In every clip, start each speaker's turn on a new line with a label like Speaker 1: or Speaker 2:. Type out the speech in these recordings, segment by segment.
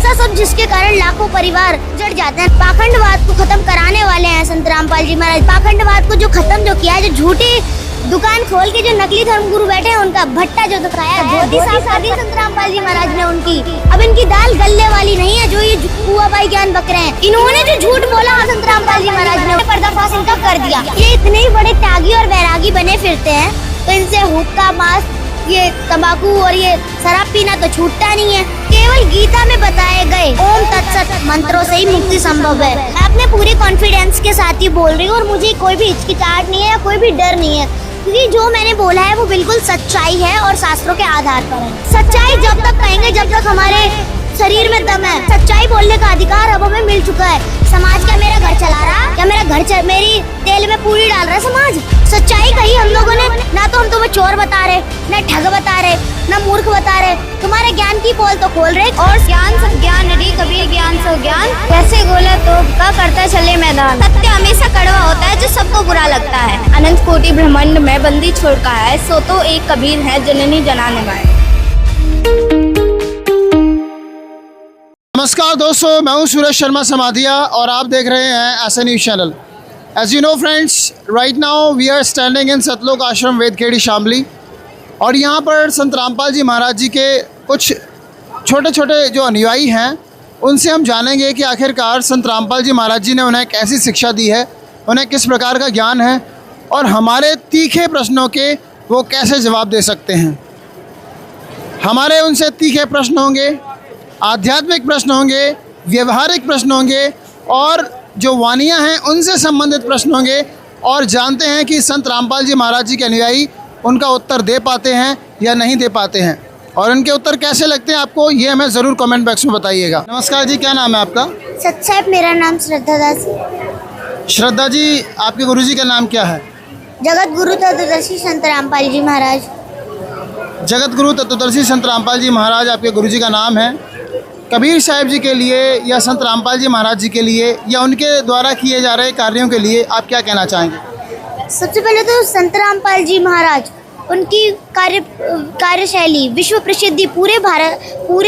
Speaker 1: ऐसा सब जिसके कारण लाखों परिवार जड़ जाते हैं। पाखंडवाद को खत्म कराने वाले हैं संत रामपाल जी महाराज। पाखंडवाद को जो किया है, जो झूठी दुकान खोल के जो नकली धर्मगुरु बैठे हैं उनका भट्टा जो दिखाया है, बहुत ही साफ साधी संत रामपाल जी महाराज ने उनकी। अब इनकी दाल गलने वाली नहीं है जो ये कुआबाई ज्ञान बक रहे हैं। इन्होंने जो झूठ बोला संत रामपाल जी महाराज ने, पर्दाफाश इनका कर दिया। ये इतने ही बड़े त्यागी और वैरागी बने फिरते हैं तो इनसे हुक्का, मांस, ये तंबाकू और ये शराब पीना तो छूटता नहीं है। केवल गीता में बताए गए ओम तत्सत मंत्रों से ही मुक्ति संभव है। मैं अपने पूरे कॉन्फिडेंस के साथ ही बोल रही हूँ और मुझे कोई भी हिचकिचाहट नहीं है या कोई भी डर नहीं है, क्योंकि जो मैंने बोला है वो बिल्कुल सच्चाई है और शास्त्रों के आधार पर है। सच्चाई जब तक कहेंगे जब तक हमारे शरीर में दम है। सच्चाई बोलने का अधिकार अब हमें मिल चुका है। समाज क्या मेरा घर चला रहा, क्या मेरा घर मेरी तेल में पूरी डाल रहा है समाज? सच्चाई कही हम लोगों ने ना, तो हम तुम्हें चोर बता रहे, ना ठग बता रहे, ना मूर्ख बता रहे, तुम्हारे ज्ञान की पोल तो खोल रहे। और ज्ञान सब ज्ञान रे कबीर ज्ञान सो ज्ञान, कैसे गोला तो का करता चले मैदान। सत्य हमेशा कड़वा होता है जो सबको बुरा लगता है।
Speaker 2: अनंत कोटि ब्रह्मांड में बंदी छोड़का है, सो तो एक कबीर है जननी जनाने वाले।
Speaker 3: नमस्कार दोस्तों, मैं हूं सूरज शर्मा समाधिया और आप देख रहे हैं ऐसा news channel. As you know friends, right now we are standing in Satlok Ashram Vedkhedi Shamli और यहाँ पर संत रामपाल जी महाराज जी के कुछ छोटे छोटे जो अनुयायी हैं उनसे हम जानेंगे कि आखिरकार संत रामपाल जी महाराज जी ने उन्हें कैसी शिक्षा दी है, उन्हें किस प्रकार का ज्ञान है और हमारे तीखे प्रश्नों के वो कैसे जवाब दे सकते हैं। हमारे उनसे तीखे प्रश्न होंगे, आध्यात्मिक प्रश्न होंगे, व्यवहारिक प्रश्न होंगे और जो वानियाँ हैं उनसे संबंधित प्रश्न होंगे और जानते हैं कि संत रामपाल जी महाराज जी के अनुयायी उनका उत्तर दे पाते हैं या नहीं दे पाते हैं और उनके उत्तर कैसे लगते हैं आपको, ये हमें ज़रूर कमेंट बॉक्स में बताइएगा। नमस्कार जी, क्या नाम है आपका?
Speaker 1: सच साहब, मेरा नाम श्रद्धा दास।
Speaker 3: श्रद्धा जी, आपके गुरु जी का नाम क्या है?
Speaker 1: जगत गुरु तत्वदर्शी संत रामपाल जी महाराज।
Speaker 3: जगत गुरु तत्वदर्शी संत रामपाल जी महाराज आपके गुरु जी का नाम है। कबीर साहिब जी के लिए या संत रामपाल जी महाराज जी के लिए या उनके द्वारा किए जा रहे कार्यों के लिए आप क्या कहना चाहेंगे?
Speaker 1: सबसे पहले तो संत रामपाल जी महाराज, उनकी कार्यशैली विश्व प्रसिद्धि पूरे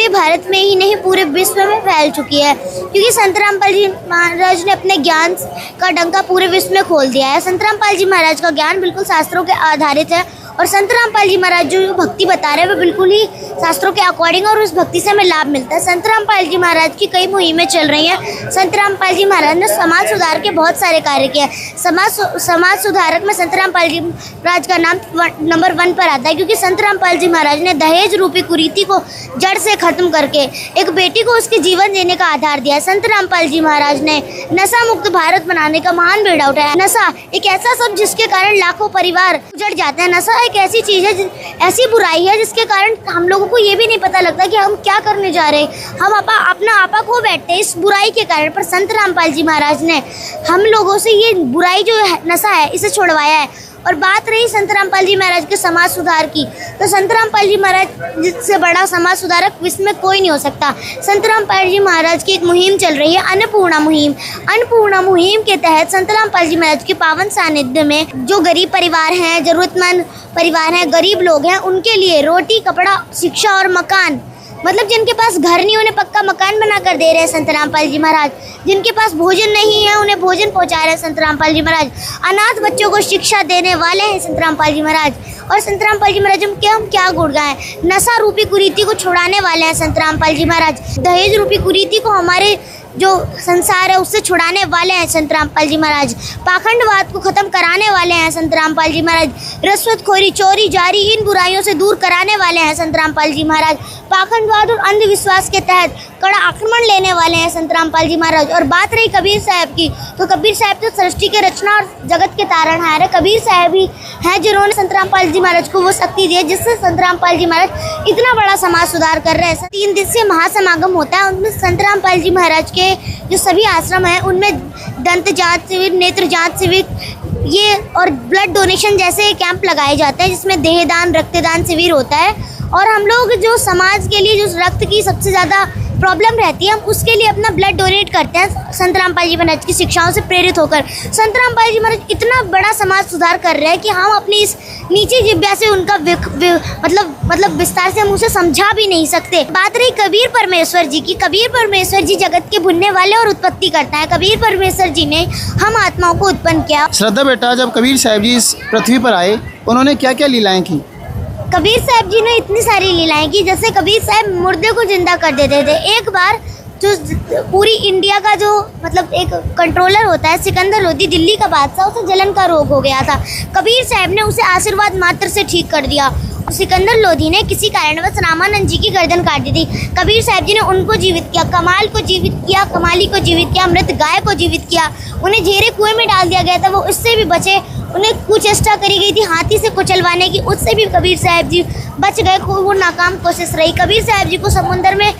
Speaker 1: भारत में ही नहीं पूरे विश्व में फैल चुकी है, क्योंकि संत रामपाल जी महाराज ने अपने ज्ञान का डंका पूरे विश्व में खोल दिया है। संत रामपाल जी महाराज का ज्ञान बिल्कुल शास्त्रों के आधारित है और संत रामपाल जी महाराज जो भक्ति बता रहे हैं वो बिल्कुल ही शास्त्रों के अकॉर्डिंग और उस भक्ति से हमें लाभ मिलता है। संत रामपाल जी महाराज की कई मुहिमें चल रही हैं। संत रामपाल जी महाराज ने समाज सुधार के बहुत सारे कार्य किए हैं। समाज सुधारक में संत रामपाल जी महाराज का नाम नंबर 1 पर आता है, क्योंकि संत रामपाल जी महाराज ने दहेज रूपी कुरीति को जड़ से खत्म करके एक बेटी को उसके जीवन देने का आधार दिया है। संत रामपाल जी महाराज ने नशा मुक्त भारत बनाने का महान बेड़ा उठाया। नशा एक ऐसा सब जिसके कारण लाखों परिवार उजड़ जाते हैं। नशा एक ऐसी चीज है, ऐसी बुराई है जिसके कारण हम लोगों को ये भी नहीं पता लगता कि हम क्या करने जा रहे हैं। हम अपना आपा खो बैठते हैं इस बुराई के कारण। पर संत रामपाल जी महाराज ने हम लोगों से ये बुराई जो है, नशा है, इसे छुड़वाया है। और बात रही संत रामपाल जी महाराज के समाज सुधार की, तो संत रामपाल जी महाराज जिससे बड़ा समाज सुधारक विश्व में कोई नहीं हो सकता। संत रामपाल जी महाराज की एक मुहिम चल रही है, अन्नपूर्णा मुहिम। अन्नपूर्णा मुहिम के तहत संत रामपाल जी महाराज के पावन सानिध्य में जो गरीब परिवार हैं, जरूरतमंद परिवार हैं, गरीब लोग हैं, उनके लिए रोटी, कपड़ा, शिक्षा और मकान, मतलब जिनके पास घर नहीं उन्हें पक्का मकान बना कर दे रहे हैं संत रामपाल जी महाराज। जिनके पास भोजन नहीं है उन्हें भोजन पहुंचा रहे हैं संत रामपाल जी महाराज। अनाथ बच्चों को शिक्षा देने वाले हैं संत रामपाल जी महाराज। और संत रामपाल जी महाराज हम क्या गुण गाएं, नशा रूपी कुरीति को छुड़ाने वाले हैं संत रामपाल जी महाराज। दहेज रूपी कुरीति को हमारे जो संसार है उससे छुड़ाने वाले हैं संत रामपाल जी महाराज। पाखंडवाद को खत्म कराने वाले हैं संत रामपाल जी महाराज। रिश्वतखोरी, चोरी, जारी, इन बुराइयों से दूर कराने वाले हैं संत रामपाल जी महाराज। पाखंडवाद और अंधविश्वास के तहत कड़ा आक्रमण लेने वाले हैं संत रामपाल जी महाराज। और बात रही कबीर साहब की, तो कबीर साहब तो सृष्टि के रचना और जगत के तारणहार है। कबीर साहब ही हैं जिन्होंने संत रामपाल जी महाराज को वो शक्ति दी है जिससे संत रामपाल जी महाराज इतना बड़ा समाज सुधार कर रहे हैं। 3 दिवसीय महासमागम होता है, उनमें संत रामपाल जी महाराज के जो सभी आश्रम हैं उनमें दंत जांच शिविर, नेत्र जांच शिविर, ये और ब्लड डोनेशन जैसे कैंप लगाए जाते हैं, जिसमें देहदान, रक्तदान शिविर होता है। और हम लोग जो समाज के लिए जो रक्त की सबसे ज़्यादा प्रॉब्लम रहती है, हम उसके लिए अपना ब्लड डोनेट करते हैं संत रामपाल जी महाराज की शिक्षाओं से प्रेरित होकर। संत रामपाल जी महाराज इतना बड़ा समाज सुधार कर रहे हैं कि हम अपनी इस नीची जिब्या से उनका मतलब विस्तार से हम उसे समझा भी नहीं सकते। बात रही कबीर परमेश्वर जी की, कबीर परमेश्वर जी जगत के बुनने वाले और उत्पत्ति करता है। कबीर परमेश्वर जी ने हम आत्माओं को उत्पन्न किया।
Speaker 3: श्रद्धा बेटा, जब कबीर साहब जी इस पृथ्वी पर आए, उन्होंने क्या क्या लीलाएं की?
Speaker 1: कबीर साहब जी ने इतनी सारी लीलाएं की, जैसे कबीर साहब मुर्दे को जिंदा कर देते थे। एक बार जो पूरी इंडिया का जो मतलब एक कंट्रोलर होता है, सिकंदर लोधी, दिल्ली का बादशाह, उसे जलन का रोग हो गया था। कबीर साहब ने उसे आशीर्वाद मात्र से ठीक कर दिया। सिकंदर लोधी ने किसी कारणवश रामानंद जी की गर्दन काट दी थी। कबीर साहब जी ने उनको जीवित किया, कमाल को जीवित किया, कमाली को जीवित किया, मृत गाय को जीवित किया। उन्हें झेरे कुएं में डाल दिया गया था, वो उससे भी बचे। उन्हें कुचेष्टा करी गई थी हाथी से कुचलवाने की, उससे भी कबीर साहब जी बच गए। वो नाकाम कोशिश रही। कबीर साहब जी को समुद्र में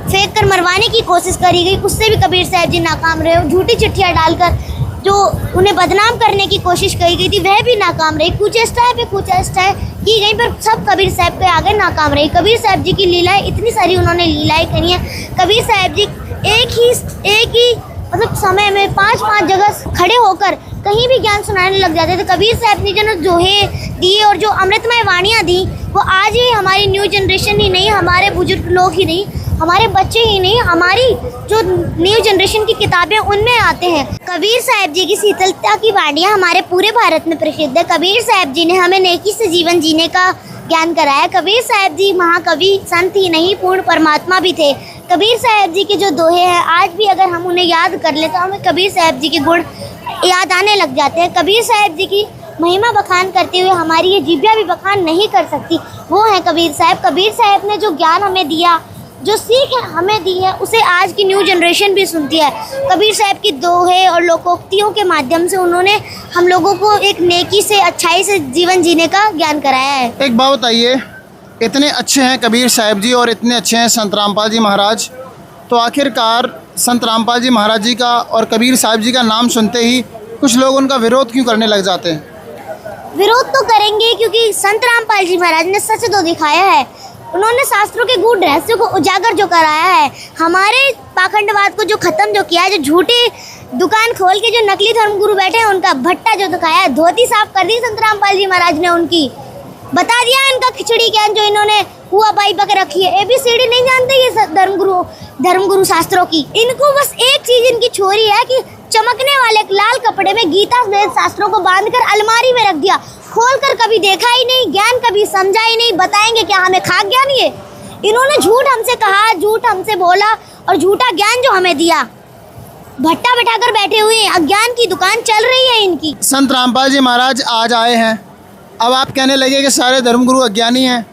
Speaker 1: फेंक कर मरवाने की कोशिश करी गई, उससे भी कबीर साहब जी नाकाम रहे। झूठी चिट्ठियाँ डालकर जो उन्हें बदनाम करने की कोशिश करी गई थी, वह भी नाकाम रही। कुचेष्टाएं पे कुचेष्टाएं की गई, पर सब कबीर साहब के आगे नाकाम रही। कबीर साहब जी की लीलाएं इतनी सारी उन्होंने लीलाएं करी हैं। कबीर साहब जी एक ही मतलब समय में 5-5 जगह खड़े होकर कहीं भी ज्ञान सुनाने लग जाते थे। कबीर साहब ने जो दोहे दिए और जो अमृतमय वाणियाँ दी, वो आज ही हमारी न्यू जनरेशन ही नहीं, हमारे बुजुर्ग लोग ही नहीं, हमारे बच्चे ही नहीं, हमारी जो न्यू जनरेशन की किताबें उनमें आते हैं। कबीर साहब जी की शीतलता की वाणियाँ हमारे पूरे भारत में प्रसिद्ध है। कबीर साहब जी ने हमें नेकी से जीवन जीने का ज्ञान कराया। कबीर साहब जी महाकवि संत ही नहीं, पूर्ण परमात्मा भी थे। कबीर साहब जी के जो दोहे हैं, आज भी अगर हम उन्हें याद कर ले तो हमें कबीर साहब जी के गुण याद आने लग जाते हैं। कबीर साहब जी की महिमा बखान करते हुए हमारी ये जिब्या भी बखान नहीं कर सकती, वो है कबीर साहब। कबीर साहब ने जो ज्ञान हमें दिया, जो सीख हमें दी है, उसे आज की न्यू जनरेशन भी सुनती है। कबीर साहब की दोहे और लोकोक्तियों के माध्यम से उन्होंने हम लोगों को एक नेकी से, अच्छाई से जीवन जीने का ज्ञान कराया है।
Speaker 3: एक बात बताइए, इतने अच्छे हैं कबीर साहब जी और इतने अच्छे हैं संत रामपाल जी महाराज, तो आखिरकार संत रामपाल जी महाराज जी का और कबीर साहब जी का नाम सुनते ही कुछ लोग उनका विरोध क्यों करने लग जाते हैं?
Speaker 1: विरोध तो करेंगे, क्योंकि संत रामपाल जी महाराज ने सच तो दिखाया है। उन्होंने शास्त्रों के गूढ़ रहस्यों को उजागर जो कराया है, हमारे पाखंडवाद को जो खत्म जो किया है, जो झूठी दुकान खोल के जो नकली धर्मगुरु बैठे हैं उनका भट्टा जो दिखाया है, धोती साफ कर दी संत रामपाल जी महाराज ने उनकी, बता दिया इनका खिचड़ी ज्ञान जो इन्होंने हुआ बाई पक रखी है। ABCD नहीं जानते ये धर्मगुरु शास्त्रों की। इनको बस एक चीज इनकी छोरी है कि चमकने वाले एक लाल कपड़े में गीता वेद शास्त्रों को बांधकर अलमारी में रख दिया, खोलकर कभी देखा ही नहीं, ज्ञान कभी समझा ही नहीं। बताएंगे क्या हमें खाक ज्ञान? ये इन्होंने झूठ हमसे कहा, झूठ हमसे बोला और झूठा ज्ञान जो हमें दिया, भट्टा बैठाकर बैठे हुए हैं। अज्ञान की दुकान चल रही है इनकी।
Speaker 3: संत रामपाल जी महाराज आज आए हैं, अब आप कहने लगे कि सारे धर्मगुरु अज्ञानी हैं।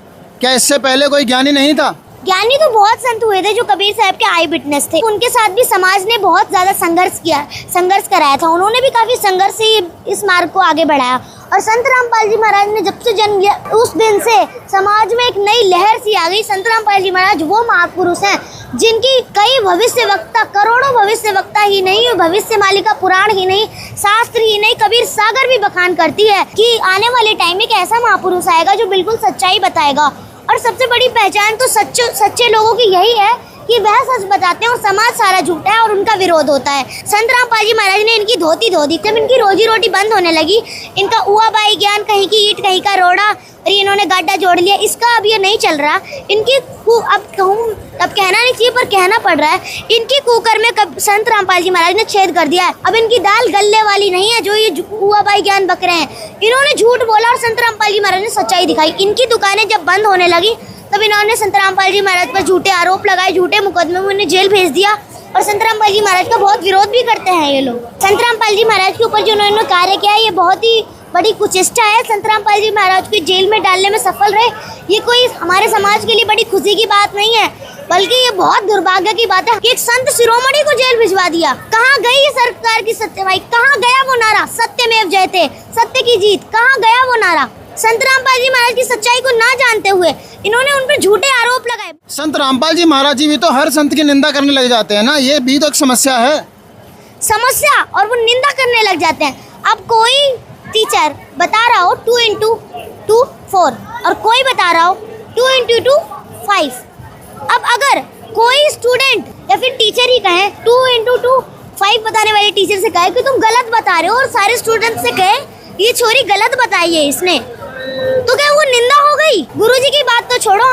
Speaker 3: क्या इससे पहले कोई ज्ञानी नहीं था?
Speaker 1: ज्ञानी तो बहुत संत हुए थे जो कबीर साहब के आई विटनेस थे। उनके साथ भी समाज ने बहुत ज़्यादा संघर्ष कराया था। उन्होंने भी काफ़ी संघर्ष से इस मार्ग को आगे बढ़ाया। और संत रामपाल जी महाराज ने जब से जन्म लिया, उस दिन से समाज में एक नई लहर सी आ गई। संत रामपाल जी महाराज वो महापुरुष हैं जिनकी कई भविष्य वक्ता, करोड़ों भविष्य वक्ता ही नहीं, भविष्य मालिका पुराण ही नहीं, शास्त्र ही नहीं, कबीर सागर भी बखान करती है कि आने वाले टाइम में एक ऐसा महापुरुष आएगा जो बिल्कुल सच्चाई बताएगा। और सबसे बड़ी पहचान तो सच्चे लोगों की यही है कि वह सच बताते हैं और समाज सारा झूठा है और उनका विरोध होता है। संत रामपाल जी महाराज ने इनकी धोती धो दी। जब इनकी रोजी रोटी बंद होने लगी, इनका उआ बाई ज्ञान, कहीं की ईंट कहीं का रोड़ा, और इन्होंने गड्ढा जोड़ लिया, इसका अब ये नहीं चल रहा। इनकी अब कहना नहीं चाहिए पर कहना पड़ रहा है, इनकी कुकर में संत रामपाल जी महाराज ने छेद कर दिया है। अब इनकी दाल गलने वाली नहीं है जो ये उआ बाई ज्ञान बक रहे हैं। इन्होंने झूठ बोला और संत रामपाल जी महाराज ने सच्चाई दिखाई। इनकी दुकानें जब बंद होने लगी तब इन्होंने संत रामपाल जी महाराज पर झूठे आरोप लगाए, झूठे मुकदमे में उन्हें जेल भेज दिया। और संत रामपाल जी महाराज का बहुत विरोध भी करते हैं ये लोग। संत रामपाल जी महाराज के ऊपर जो उन्होंने कार्य किया है, ये बहुत ही बड़ी कुचेष्टा है। संत रामपाल जी महाराज को जेल में डालने में सफल रहे, ये कोई हमारे समाज के लिए बड़ी खुशी की बात नहीं है, बल्कि ये बहुत दुर्भाग्य की बात है कि एक संत शिरोमणि को जेल भिजवा दिया। कहाँ गई ये सरकार की सत्यवाई? कहाँ गया वो नारा सत्यमेव जयते, सत्य की जीत? कहाँ गया वो नारा? संत रामपाल जी महाराज की सच्चाई को ना जानते हुए इन्होंने उन पर झूठे आरोप लगाए।
Speaker 3: संत रामपाल जी महाराज जी भी तो हर संत की निंदा करने लग जाते हैं ना, ये भी तो एक समस्या है।
Speaker 1: समस्या और वो निंदा करने लग जाते हैं। अब कोई टीचर बता रहा हो 2 × 2 = 4 और कोई बता रहा हो 2 into 2 5। अब अगर कोई स्टूडेंट या फिर टीचर ही कहे 2 into 2 5 बताने वाले टीचर से कहे कि तुम गलत बता रहे हो, और सारे स्टूडेंट से कहे ये छोरी गलत बताई है इसने, तो क्या वो निंदा हो गई? गुरुजी की बात तो छोड़ो,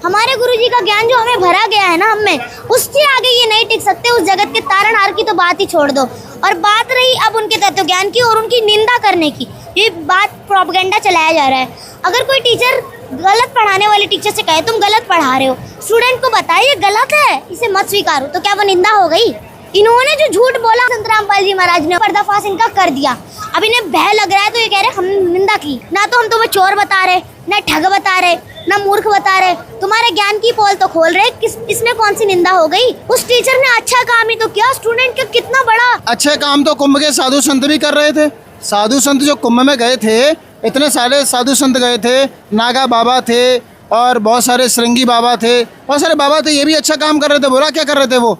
Speaker 1: हमारे गुरुजी का ज्ञान जो हमें भरा गया है ना हमें, उससे आगे ये नहीं टिक सकते। उस जगत के तारणहार की तो बात ही छोड़ दो। और बात रही अब उनके तत्व ज्ञान की और उनकी निंदा करने की, ये बात प्रोपेगेंडा चलाया जा रहा है। अगर कोई टीचर गलत पढ़ाने वाले टीचर से कहे तुम गलत पढ़ा रहे हो, स्टूडेंट को बताए ये गलत है, इसे मत स्वीकारो, तो क्या वो निंदा हो गई? इन्होंने जो झूठ बोला संत रामपाल जी महाराज ने, पर्दाफाश इनका कर दिया। अब इन्हें भय लग रहा है तो ये कह रहे हम निंदा की। ना तो हम तुम्हें चोर बता रहे, ना ठग बता रहे, ना मूर्ख बता रहे, तुम्हारे ज्ञान की पोल तो खोल रहे। इसमें कौन सी निंदा हो गई? उस टीचर ने अच्छा काम ही तो किया, स्टूडेंट का कितना बड़ा
Speaker 3: अच्छे काम तो कुंभ के साधु संत भी कर रहे थे। साधु संत जो कुंभ में गए थे, इतने सारे साधु संत गए थे, नागा बाबा थे और बहुत सारे श्रृंगी बाबा थे, बहुत सारे बाबा थे, ये भी अच्छा काम कर रहे थे। बुरा क्या कर रहे थे? वो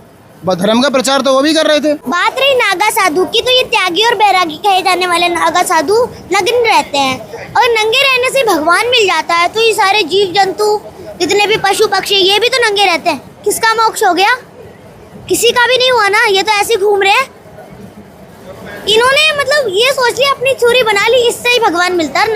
Speaker 3: धर्म का प्रचार तो वो भी कर रहे थे।
Speaker 1: बात रही नागा साधु की, तो ये त्यागी और बैरागी कहे जाने वाले नागा साधु नग्न रहते हैं, और नंगे रहने से भगवान मिल जाता है। तो ये सारे जीव जंतु, जितने भी पशु पक्षी, ये भी तो नंगे रहते हैं। किसका मोक्ष हो गया? किसी का भी नहीं हुआ ना, ये तो ऐसे घूम रहे हैं। इन्होंने मतलब ये सोच लिया अपनी चोरी बना ली, इससे ही भगवान मिलता है।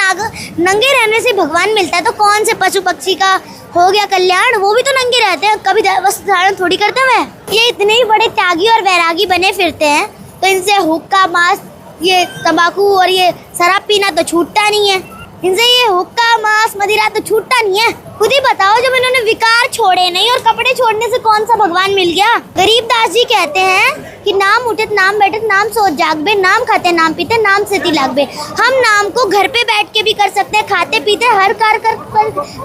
Speaker 1: नंगे रहने से भगवान मिलता है, तो कौन से पशु पक्षी का हो गया कल्याण? वो भी तो नंगे रहते हैं, कभी वस्त्र धारण थोड़ी करते हुए। ये इतने ही बड़े त्यागी और वैरागी बने फिरते हैं, तो इनसे हुक्का, मांस, ये तंबाकू और ये शराब पीना तो छूटता नहीं है। इनसे ये हुक्का, मांस, मदिरा तो छूटता नहीं है। खुद ही बताओ, जब इन्होंने विकार छोड़े नहीं और कपड़े छोड़ने से कौन सा भगवान मिल गया? गरीबदास जी कहते हैं कि नाम उठत नाम बैठत नाम सोच जागबे, नाम खाते नाम पीते नाम से लागबे। हम नाम को घर पे बैठ के भी कर सकते हैं, खाते पीते हर कार्य कर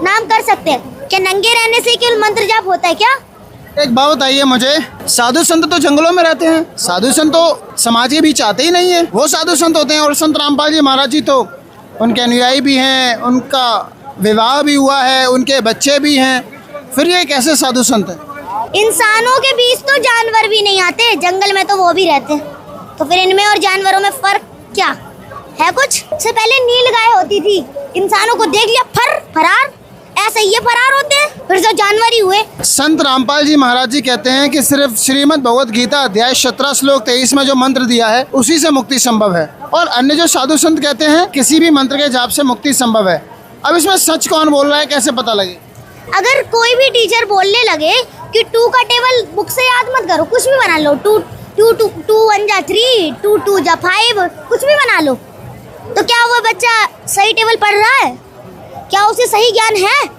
Speaker 1: नाम कर सकते हैं। क्या नंगे रहने से केवल मंत्र जाप होता है क्या?
Speaker 3: एक बात बताइए मुझे, साधु संत तो जंगलों में रहते हैं, साधु संत तो समाज के बीच आते ही नहीं है, वो साधु संत होते हैं। और संत रामपाल जी महाराज जी तो उनके अनुयायी भी हैं, उनका विवाह भी हुआ है, उनके बच्चे भी हैं, फिर ये कैसे साधु संत है?
Speaker 1: इंसानों के बीच तो जानवर भी नहीं आते, जंगल में तो वो भी रहते हैं, तो फिर इनमें और जानवरों में फर्क क्या है? कुछ से पहले नील गाय होती थी, इंसानों को देख लिया फरार, ऐसे ये फरार होते हैं, फिर तो जानवर ही हुए।
Speaker 3: संत रामपाल जी महाराज जी कहते हैं कि सिर्फ श्रीमद् भगवत गीता अध्याय 17 श्लोक 23 में जो मंत्र दिया है उसी से मुक्ति संभव है, और अन्य जो साधु संत कहते हैं किसी भी मंत्र के जाप से मुक्ति संभव है। अब इसमें सच कौन बोल रहा है, कैसे पता लगे?
Speaker 1: अगर कोई भी टीचर बोलने लगे कि 2 का टेबल बुक से याद मत करो, कुछ भी बना लो, 2 1 जा 3, 2 2 जा 5, कुछ भी बना लो, तो क्या वो बच्चा सही टेबल पढ़ रहा है? क्या उसे सही ज्ञान है?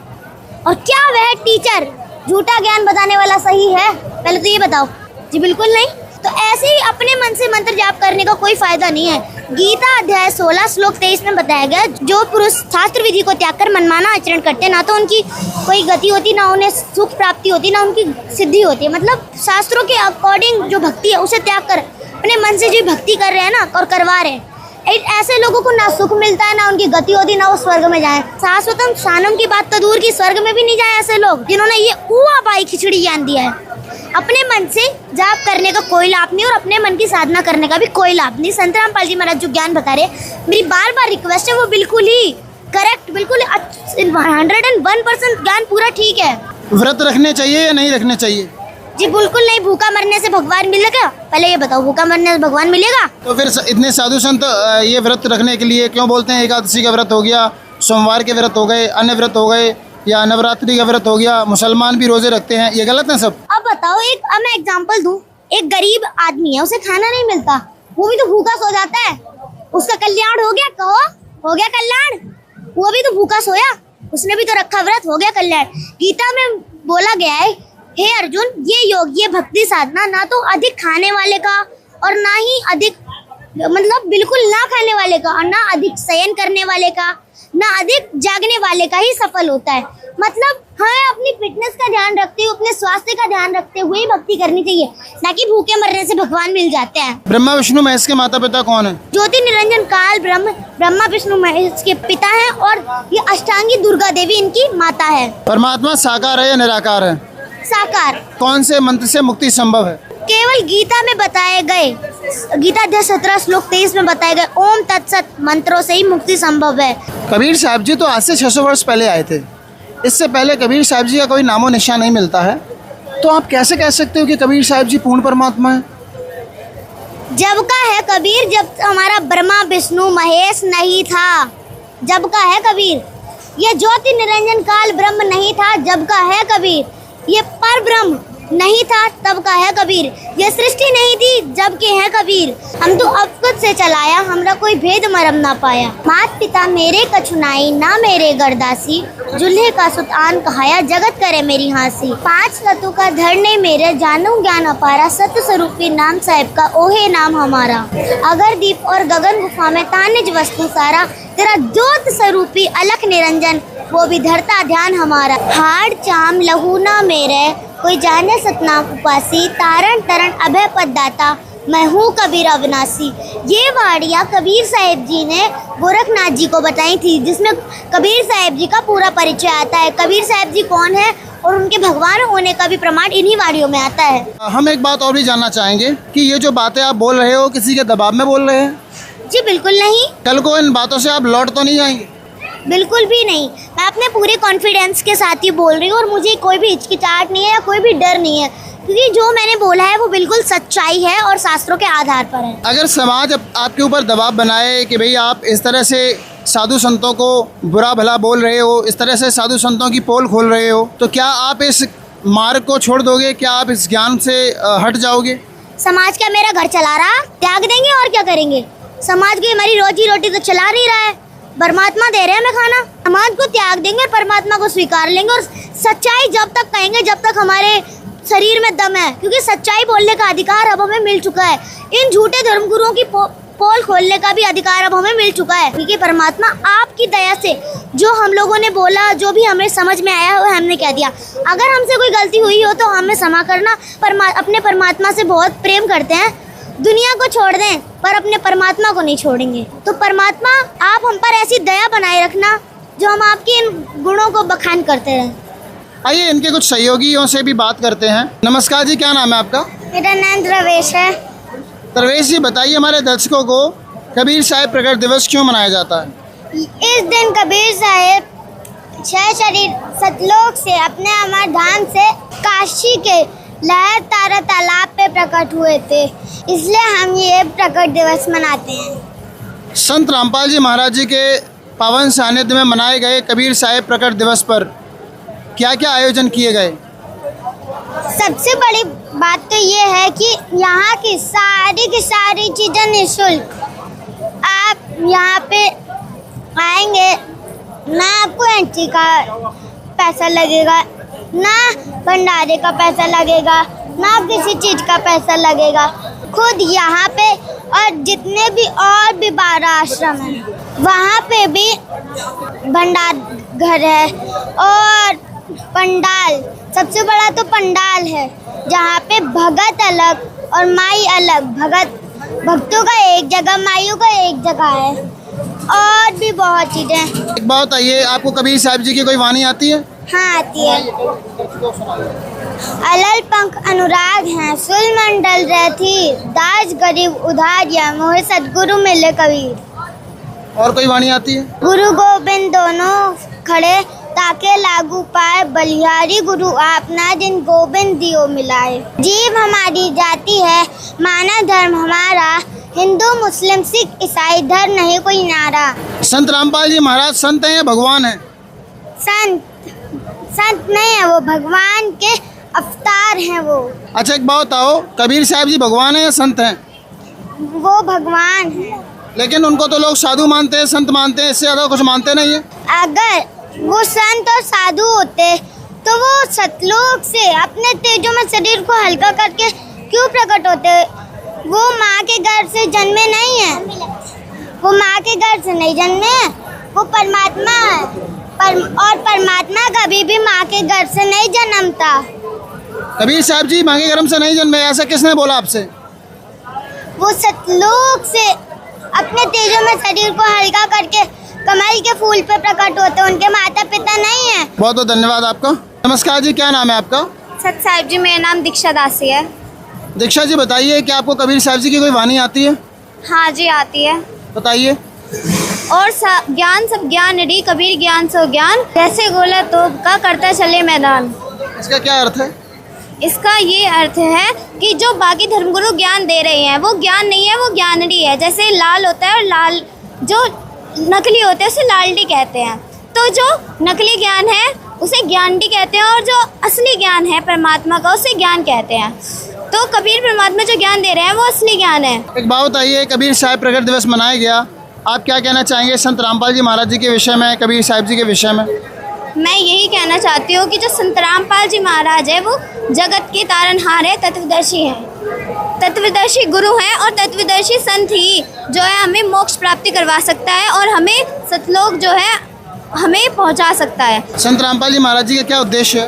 Speaker 1: और क्या वह टीचर झूठा ज्ञान बताने वाला सही है? पहले तो ये बताओ। जी बिल्कुल नहीं। तो ऐसे ही अपने मन से मंत्र जाप करने का कोई फायदा नहीं है। गीता अध्याय 16 श्लोक 23 में बताया गया, जो पुरुष शास्त्र विधि को त्याग कर मनमाना आचरण करते, ना तो उनकी कोई गति होती, ना उन्हें सुख प्राप्ति होती, ना उनकी सिद्धि होती है। मतलब शास्त्रों के अकॉर्डिंग जो भक्ति है उसे त्याग कर अपने मन से जो भक्ति कर रहे हैं ना, और करवा रहे हैं, ऐसे लोगों को ना सुख मिलता है, ना उनकी गति होती, ना वो स्वर्ग में जाए। शाश्वतम शानम की बात तो दूर की, स्वर्ग में भी नहीं जाए ऐसे लोग जिन्होंने ये ऊआ पाई खिचड़ी ज्ञान दिया है। अपने मन से जाप करने का कोई लाभ नहीं, और अपने मन की साधना करने का भी कोई लाभ नहीं। संत रामपाल जी महाराज जो ज्ञान बता रहे, मेरी बार बार रिक्वेस्ट है, वो बिल्कुल ही करेक्ट, बिल्कुल 101% ज्ञान पूरा ठीक है।
Speaker 3: व्रत रखने चाहिए या नहीं रखने चाहिए?
Speaker 1: जी बिल्कुल नहीं। भूखा मरने से भगवान मिलेगा? पहले ये बताओ, भूखा मरने से भगवान मिलेगा?
Speaker 3: तो फिर इतने साधु संत ये व्रत रखने के लिए क्यों बोलते हैं? एकादशी का व्रत हो गया, सोमवार के व्रत हो गए, अन्य व्रत हो गए, या नवरात्रि का व्रत हो गया, मुसलमान भी रोजे रखते हैं, ये गलत है सब?
Speaker 1: अब बताओ, अब मैं एग्जांपल दूं, एक गरीब आदमी है, उसे खाना नहीं मिलता, वो भी तो भूखा सो जाता है, उसका कल्याण हो गया? कहो, हो गया कल्याण? वो भी तो भूखा सोया, उसने भी तो रखा व्रत, हो गया कल्याण। गीता में बोला गया है, हे अर्जुन, ये योग, ये भक्ति साधना ना तो अधिक खाने वाले का और ना ही अधिक, मतलब बिल्कुल ना खाने वाले का, और ना अधिक शयन करने वाले का, ना अधिक जागने वाले का ही सफल होता है। मतलब हमें अपनी फिटनेस का ध्यान रखते हुए, अपने स्वास्थ्य का ध्यान रखते हुए ही भक्ति करनी चाहिए, ना कि भूखे मरने से भगवान मिल जाते हैं।
Speaker 3: ब्रह्मा विष्णु महेश के माता पिता कौन है?
Speaker 1: ज्योति निरंजन काल ब्रह्मा विष्णु महेश के पिता हैं, और ये अष्टांगी दुर्गा देवी इनकी माता है।
Speaker 3: परमात्मा साकार है या निराकार है?
Speaker 1: साकार।
Speaker 3: कौन से मंत्र से मुक्ति संभव है?
Speaker 1: केवल गीता में बताए गए, गीता अध्याय 17 श्लोक 23 में बताए गए ओम तत्सत मंत्रों से ही मुक्ति संभव है।
Speaker 3: कबीर साहब जी तो आज से 600 वर्ष पहले आए थे, इससे पहले कबीर साहब जी का कोई नामो निशान नहीं मिलता है, तो आप कैसे कह सकते हो कि कबीर साहब जी पूर्ण परमात्मा है?
Speaker 1: जब का है कबीर, जब हमारा ब्रह्मा विष्णु महेश नहीं था, जब का है कबीर। ये ज्योति निरंजन काल ब्रह्म नहीं था, जब का है कबीर। ये पर ब्रह्म नहीं था, तब का है कबीर। ये सृष्टि नहीं थी, जब के है कबीर। हम तो अब खुद से चलाया, हमरा कोई भेद मरम ना पाया। मात पिता मेरे कछुनाई, ना मेरे गरदासी, जुल्हे का सुतान कहाया, जगत करे मेरी हांसी। 5 तत्व का धरने मेरे, जानू ज्ञान अपारा, सत्य स्वरूपी नाम साहिब का, ओहे नाम हमारा। अगर दीप और गगन गुफा में तानिज वस्तु सारा, तेरा ज्योत स्वरूपी अलख निरंजन, वो भी धरता ध्यान हमारा। हाड़ चाम लहूना मेरे, कोई जाने सतनाम उपासी, तारण तरण अभय पद दाता, मैं हूँ कबीर अविनाशी। ये वाड़ियाँ कबीर साहिब जी ने गोरखनाथ जी को बताई थी, जिसमें कबीर साहिब जी का पूरा परिचय आता है। कबीर साहिब जी कौन है और उनके भगवान होने का भी प्रमाण इन्हीं वाड़ियों में आता है।
Speaker 3: हम एक बात और भी जानना चाहेंगे कि ये जो बातें आप बोल रहे हो, किसी के दबाव में बोल रहे हैं?
Speaker 1: जी बिल्कुल नहीं,
Speaker 3: कल को इन बातों से आप लौट तो नहीं जाएंगे?
Speaker 1: बिल्कुल भी नहीं। मैं अपने पूरे कॉन्फिडेंस के साथ ही बोल रही हूँ और मुझे कोई भी हिचकिचाहट नहीं है या कोई भी डर नहीं है, क्योंकि जो मैंने बोला है वो बिल्कुल सच्चाई है और शास्त्रों के आधार पर है।
Speaker 3: अगर समाज आपके ऊपर दबाव बनाए कि भाई आप इस तरह से साधु संतों को बुरा भला बोल रहे हो, इस तरह से साधु संतों की पोल खोल रहे हो, तो क्या आप इस मार्ग को छोड़ दोगे? क्या आप इस ज्ञान से हट जाओगे?
Speaker 1: समाज क्या मेरा घर चला रहा? त्याग देंगे और क्या करेंगे? समाज की हमारी रोजी रोटी तो चला नहीं रहा है, परमात्मा दे रहे हैं हमें खाना। समाज को त्याग देंगे, परमात्मा को स्वीकार लेंगे और सच्चाई जब तक कहेंगे जब तक हमारे शरीर में दम है, क्योंकि सच्चाई बोलने का अधिकार अब हमें मिल चुका है। इन झूठे धर्मगुरुओं की पोल खोलने का भी अधिकार अब हमें मिल चुका है, क्योंकि परमात्मा आपकी दया से जो हम लोगों ने बोला, जो भी हमें समझ में आया वो हमने कह दिया। अगर हमसे कोई गलती हुई हो तो हमें क्षमा करना। अपने परमात्मा से बहुत प्रेम करते हैं, दुनिया को छोड़ दें पर अपने परमात्मा को नहीं छोड़ेंगे। तो परमात्मा आप हम पर ऐसी दया बनाए रखना जो हम आपके इन गुणों को बखान करते रहें।
Speaker 3: आइए इनके कुछ सहयोगियों से भी बात करते हैं। नमस्कार जी, क्या नाम है आपका?
Speaker 1: मेरा नाम द्रवेश है।
Speaker 3: प्रवेश जी, बताइए हमारे दर्शकों को कबीर साहिब प्रकट दिवस क्यों मनाया जाता है?
Speaker 1: इस दिन कबीर साहिब 6 शरीर सतलोक से अपने अमर धाम से काशी के लहर तारा तालाब पे प्रकट हुए थे, इसलिए हम ये प्रकट दिवस मनाते हैं।
Speaker 3: संत रामपाल जी महाराज जी के पावन सानिध्य में मनाए गए कबीर साहिब प्रकट दिवस पर क्या क्या आयोजन किए गए?
Speaker 1: सबसे बड़ी बात तो ये है कि यहाँ की सारी चीज़ें निःशुल्क। आप यहाँ पे आएंगे, ना आपको एंट्री का पैसा लगेगा, ना भंडारे का पैसा लगेगा, ना किसी चीज़ का पैसा लगेगा। खुद यहाँ पे और जितने भी और भी 12 आश्रम हैं, वहाँ पे भी भंडार घर है और पंडाल, सबसे बड़ा तो पंडाल है, जहाँ पे भगत अलग और माई अलग। भक्तों का एक जगह, माइयों का एक जगह है, और भी बहुत चीज़ें।
Speaker 3: एक बात बताइए, आपको कबीर साहिब जी की कोई वाणी आती है?
Speaker 1: हाँ आती है। अलल पंख अनुराग हैं, सुल मंडल रहती, दास गरीब उधारिया, मोहे सदगुरु मिले कबीर।
Speaker 3: और कोई वाणी आती है?
Speaker 1: गुरु गोविंद दोनों खड़े, ताके लागू पाए, बलिहारी गुरु आपना, दिन गोविंद दियो मिलाए। जीव हमारी जाति है, मानव धर्म हमारा, हिंदू मुस्लिम सिख ईसाई धर्म नहीं कोई नारा।
Speaker 3: संत रामपाल जी महाराज संत हैं या भगवान हैं?
Speaker 1: संत नहीं है, वो भगवान के अवतार हैं वो।
Speaker 3: अच्छा एक बात बताओ, कबीर साहब जी भगवान हैं या संत हैं?
Speaker 1: वो भगवान है।
Speaker 3: लेकिन उनको तो लोग साधु मानते हैं, संत मानते हैं, इससे ज़्यादा कुछ मानते नहीं है।
Speaker 1: अगर वो संत और साधु होते तो वो सतलोक से अपने तेजों में शरीर को हल्का करके क्यों प्रकट होते? वो माँ के गर्भ से जन्मे नहीं है, वो माँ के गर्भ से नहीं जन्मे हैं, वो परमात्मा है। और परमात्मा कभी भी माँ के गर्भ से नहीं जन्मता।
Speaker 3: कबीर साहब जी माँ के गर्भ से नहीं जन्मे, ऐसा किसने बोला आपसे?
Speaker 1: वो सतलोक से अपने तेजों में शरीर को हल्का करके कमल के फूल पे प्रकट होते, उनके माता पिता नहीं है।
Speaker 3: बहुत बहुत धन्यवाद आपका। नमस्कार जी, क्या नाम है आपका?
Speaker 2: सत साहिब जी, मेरा नाम दीक्षा दासी है।
Speaker 3: दीक्षा जी, बताइए क्या आपको कबीर साहब जी की कोई वाणी आती है?
Speaker 2: हाँ जी आती है।
Speaker 3: बताइए।
Speaker 2: और ज्ञान सब ज्ञान री, कबीर ज्ञान सो ज्ञान, जैसे गोला तोप का करता चले मैदान।
Speaker 3: इसका क्या अर्थ है?
Speaker 2: इसका ये अर्थ है कि जो बाकी धर्मगुरु ज्ञान दे रहे हैं वो ज्ञान नहीं है, वो ज्ञानडी है। जैसे लाल होता है और लाल जो नकली होते हैं उसे लालडी कहते हैं। तो जो नकली ज्ञान है उसे ज्ञानडी कहते हैं और जो असली ज्ञान है परमात्मा का उसे ज्ञान कहते हैं। तो कबीर परमात्मा जो ज्ञान दे रहे हैं वो असली ज्ञान है।
Speaker 3: एक बात बताइए, कबीर साहिब प्रकट दिवस मनाया गया, आप क्या कहना चाहेंगे संत रामपाल जी महाराज जी के विषय में, कबीर साहिब जी के विषय में?
Speaker 2: मैं यही कहना चाहती हूँ कि जो संत रामपाल जी महाराज है वो जगत के तारनहार है, तत्वदर्शी है, तत्वदर्शी गुरु हैं और तत्वदर्शी संत ही जो है हमें मोक्ष प्राप्ति करवा सकता है और हमें सतलोक जो है हमें पहुँचा सकता है।
Speaker 3: संत रामपाल जी महाराज जी का क्या उद्देश्य है?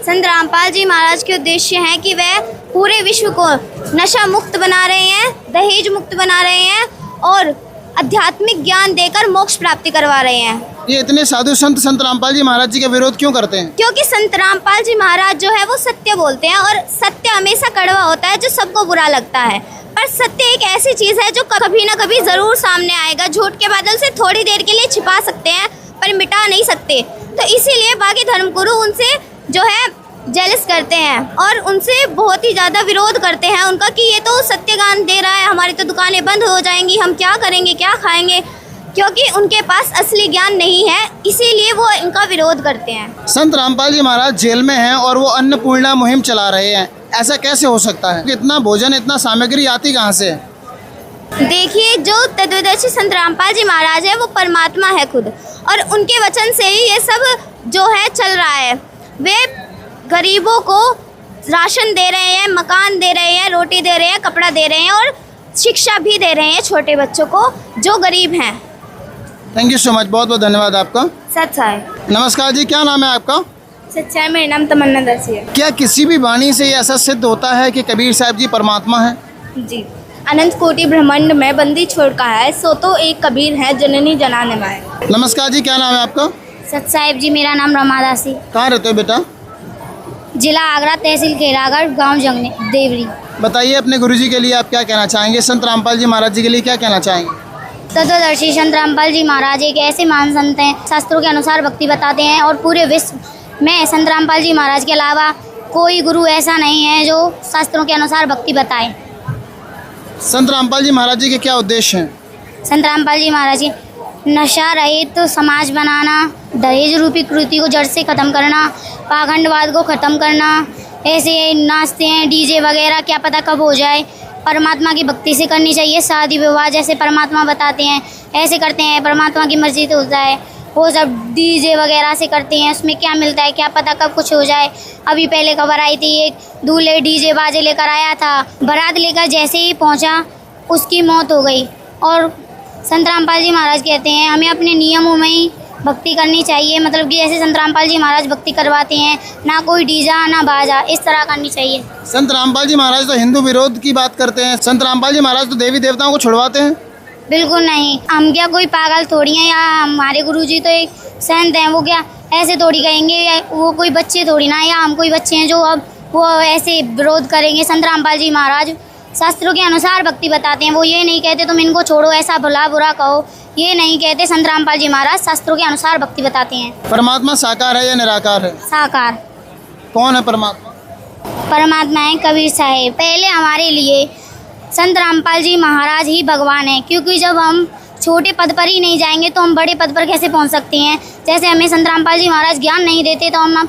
Speaker 2: संत रामपाल जी महाराज के उद्देश्य हैं कि वह पूरे विश्व को नशा मुक्त बना रहे हैं, दहेज मुक्त बना रहे हैं और आध्यात्मिक ज्ञान देकर मोक्ष प्राप्ति करवा रहे हैं।
Speaker 3: ये इतने साधु संत रामपाल जी महाराज जी का विरोध क्यों करते हैं?
Speaker 2: क्योंकि संत रामपाल जी महाराज जो है वो सत्य बोलते हैं और सत्य हमेशा कड़वा होता है जो सबको बुरा लगता है। पर सत्य एक ऐसी चीज़ है जो कभी ना कभी ज़रूर सामने आएगा। झूठ के बादल से थोड़ी देर के लिए छिपा सकते हैं पर मिटा नहीं सकते। तो इसीलिए बाकी धर्मगुरु उनसे जो है जेलस करते हैं और उनसे बहुत ही ज़्यादा विरोध करते हैं उनका कि ये तो सत्य ज्ञान दे रहा है, हमारी तो दुकानें बंद हो जाएंगी, हम क्या करेंगे, क्या खाएंगे, क्योंकि उनके पास असली ज्ञान नहीं है, इसीलिए वो इनका विरोध करते हैं।
Speaker 3: संत रामपाल जी महाराज जेल में हैं और वो अन्नपूर्णा मुहिम चला रहे हैं, ऐसा कैसे हो सकता है? इतना भोजन, इतना सामग्री आती कहाँ से?
Speaker 2: देखिए, जो तत्वदर्शी संत रामपाल जी महाराज है वो परमात्मा है खुद और उनके वचन से ही ये सब जो है चल रहा है। वे गरीबों को राशन दे रहे हैं, मकान दे रहे हैं, रोटी दे रहे हैं, कपड़ा दे रहे हैं और शिक्षा भी दे रहे हैं छोटे बच्चों को जो गरीब हैं।
Speaker 3: थैंक यू सो मच, बहुत बहुत धन्यवाद आपका।
Speaker 2: सच्चाई।
Speaker 3: नमस्कार जी, क्या नाम है आपका?
Speaker 2: सच्चाई, मेरा नाम तमन्ना दर्शी है।
Speaker 3: क्या किसी भी वाणी से ये ऐसा सिद्ध होता है कि कबीर साहब जी परमात्मा हैं?
Speaker 2: जी, अनंत कोटि ब्रह्मांड में बंदी छोड़ का है, सो तो एक कबीर है जननी जनाने माए।
Speaker 3: नमस्कार जी, क्या नाम है आपका?
Speaker 1: सत साहिब जी, मेरा नाम रमा दासी,
Speaker 3: कहाँ रहते हो बेटा?
Speaker 1: जिला आगरा, तहसील केरागढ़, गांव जंगने देवरी।
Speaker 3: बताइए अपने गुरुजी के लिए आप क्या कहना चाहेंगे, संत रामपाल जी महाराज जी के लिए क्या कहना चाहेंगे?
Speaker 1: तत्वदर्शी संत रामपाल जी महाराज एक ऐसे महान संत हैं, शास्त्रों के अनुसार भक्ति बताते हैं और पूरे विश्व में संत रामपाल जी महाराज के अलावा कोई गुरु ऐसा नहीं है जो शास्त्रों के अनुसार भक्ति बताए।
Speaker 3: संत रामपाल जी महाराज जी के क्या उद्देश्य हैं?
Speaker 1: संत रामपाल जी महाराज के नशा रहित समाज बनाना, दहेज रूपी कृति को जड़ से ख़त्म करना, पाखंडवाद को ख़त्म करना। ऐसे नाचते हैं डीजे वगैरह, क्या पता कब हो जाए। परमात्मा की भक्ति से करनी चाहिए, शादी विवाह जैसे परमात्मा बताते हैं ऐसे करते हैं, परमात्मा की मर्जी तो होता है। वो सब डीजे वगैरह से करते हैं, उसमें क्या मिलता है क्या पता कब कुछ हो जाए। अभी पहले खबर आई थी, एक दूल्हे डीजे बाजे लेकर आया था, बारात लेकर जैसे ही पहुंचा उसकी मौत हो गई। और संत रामपाल जी महाराज कहते हैं हमें अपने नियमों में ही भक्ति करनी चाहिए, मतलब कि ऐसे संत रामपाल जी महाराज भक्ति करवाते हैं, ना कोई डीजा ना बाजा, इस तरह करनी चाहिए।
Speaker 3: संत रामपाल जी महाराज तो हिंदू विरोध की बात करते हैं, संत रामपाल जी महाराज तो देवी देवताओं को छुड़वाते हैं।
Speaker 1: बिल्कुल नहीं, हम क्या कोई पागल थोड़ी हैं, या हमारे गुरुजी तो एक संत हैं, वो क्या ऐसे थोड़ी कहेंगे, या वो कोई बच्चे थोड़ी ना, या हम कोई बच्चे हैं जो अब वो ऐसे विरोध करेंगे। संत रामपाल जी महाराज शास्त्रों के अनुसार भक्ति बताते हैं, वो ये नहीं कहते तुम इनको छोड़ो, ऐसा भला बुरा कहो, ये नहीं कहते। संत रामपाल जी महाराज शास्त्रों के अनुसार भक्ति बताते हैं।
Speaker 3: परमात्मा साकार है या निराकार है?
Speaker 1: साकार।
Speaker 3: कौन है परमात्मा?
Speaker 1: परमात्मा है कबीर साहिब। पहले हमारे लिए संत रामपाल जी महाराज ही भगवान हैं, क्योंकि जब हम छोटे पद पर ही नहीं जाएंगे तो हम बड़े पद पर कैसे पहुंच सकते हैं। जैसे हमें संत रामपाल जी महाराज ज्ञान नहीं देते तो हम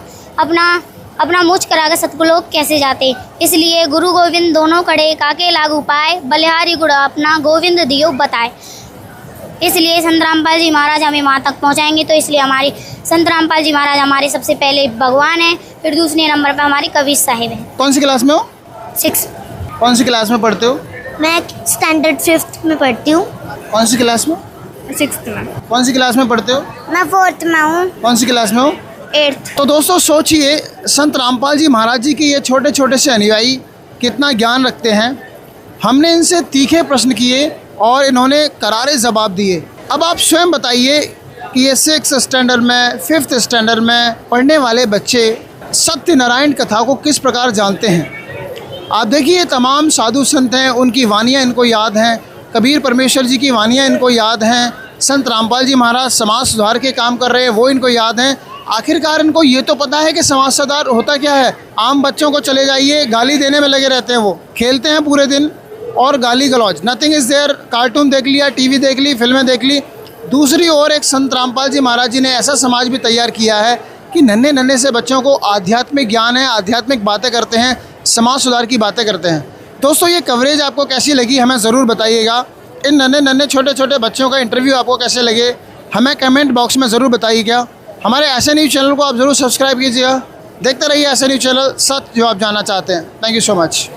Speaker 1: अपना मुझ कराकर सतलोक कैसे जाते। इसलिए गुरु गोविंद दोनों कड़े काके लागू पाए, बलिहारी गुड़ अपना गोविंद दियो बताए। इसलिए संत रामपाल जी महाराज हमें वहाँ तक पहुँचाएंगे। तो इसलिए हमारी संत रामपाल जी महाराज हमारे सबसे पहले भगवान हैं, फिर दूसरे नंबर पर हमारे कबीर साहिब हैं।
Speaker 3: कौन सी क्लास में हो?
Speaker 1: 6।
Speaker 3: कौन सी क्लास में पढ़ते हो?
Speaker 1: मैं स्टैंडर्ड 5th में पढ़ती हूँ।
Speaker 3: कौन सी क्लास में?
Speaker 2: 6th में।
Speaker 3: कौन सी क्लास में पढ़ते हो?
Speaker 1: मैं 4th में हूँ।
Speaker 3: कौन सी क्लास में हो?
Speaker 1: 8th।
Speaker 3: तो दोस्तों सोचिए, संत रामपाल जी महाराज जी के ये छोटे छोटे से अनुयायी कितना ज्ञान रखते हैं। हमने इनसे तीखे प्रश्न किए और इन्होंने करारे जवाब दिए। अब आप स्वयं बताइए कि ये 6th स्टैंडर्ड में, 5th स्टैंडर्ड में पढ़ने वाले बच्चे सत्यनारायण कथा को किस प्रकार जानते हैं। आप देखिए, तमाम साधु संत हैं, उनकी वानियाँ इनको याद हैं, कबीर परमेश्वर जी की वानियाँ इनको याद हैं, संत रामपाल जी महाराज समाज सुधार के काम कर रहे हैं, वो इनको याद हैं। आखिरकार इनको ये तो पता है कि समाज सुधार होता क्या है। आम बच्चों को चले जाइए, गाली देने में लगे रहते हैं, वो खेलते हैं पूरे दिन और गाली गलौज, नथिंग इज़ देयर। कार्टून देख लिया, टीवी देख ली, फिल्में देख ली। दूसरी ओर एक संत रामपाल जी महाराज जी ने ऐसा समाज भी तैयार किया है कि नन्हे नन्हे से बच्चों को आध्यात्मिक ज्ञान है, आध्यात्मिक बातें करते हैं, समाज सुधार की बातें करते हैं। दोस्तों, ये कवरेज आपको कैसी लगी हमें ज़रूर बताइएगा। इन नन्हे नन्हे छोटे छोटे बच्चों का इंटरव्यू आपको कैसे लगे हमें कमेंट बॉक्स में ज़रूर बताइएगा। हमारे ऐसे न्यूज़ चैनल को आप ज़रूर सब्सक्राइब कीजिएगा। देखते रहिए ऐसे न्यूज़ चैनल, सच जो आप जानना चाहते हैं। Thank you so much.